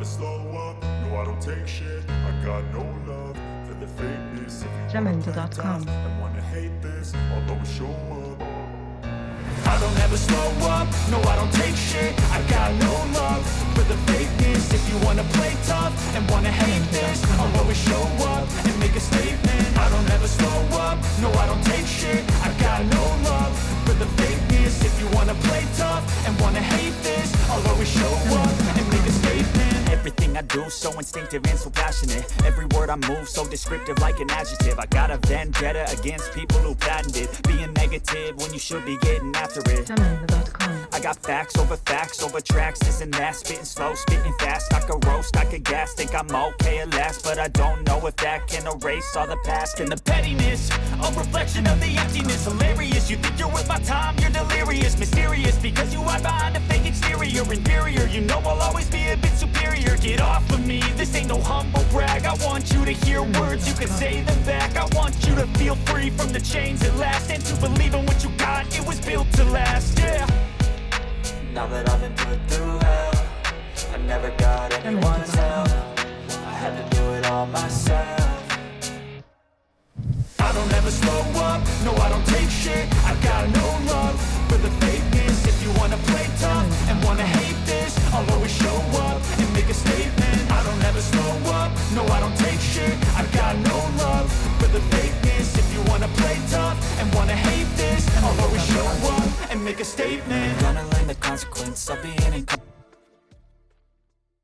slow up, no I don't take shit. I got no love for the fakeness. If you wanna play tough Jamendo.com. and wanna hate this, I'll always show up. I don't ever slow up, no I don't take shit. I got no love for the fakeness. If you wanna play tough and wanna hate this, I'll always show up and make a statement. I don't ever slow up, no I don't take shit. I got no love for the fakeness. If you wanna play tough and wanna hate this, I'll always show up and make a statement. Everything I do so instinctive and so passionate. Every word I move so descriptive like an adjective. I got a vendetta against people who patented being negative when you should be getting after it. Jamendo.com. I got facts over tracks, this and that. Spitting slow, spitting fast. I could roast, I could gas. Think I'm okay at last, but I don't know if that can erase all the past. And the pettiness, a reflection of the emptiness. Hilarious, you think you're worth my time, you're delirious. Mysterious, because you hide behind a fake exterior. Inferior, you know I'll always be a bit superior. Get off of me, this ain't no humble brag. I want you to hear words, you can say them back. I want you to feel free from the chains at last, and to believe in what you got, it was built to last, yeah. Now that I've been put through hell, I never got anyone's help. I had to do it all myself. I don't ever slow up, no I don't take shit. I got no love for the fakeness. If you wanna play tough and wanna hate this, I'll always show up and make a statement. I don't ever slow up, no I don't take shit. I got no love for the fakeness. If you wanna play tough and wanna hate this, I'll always show up and make a statement.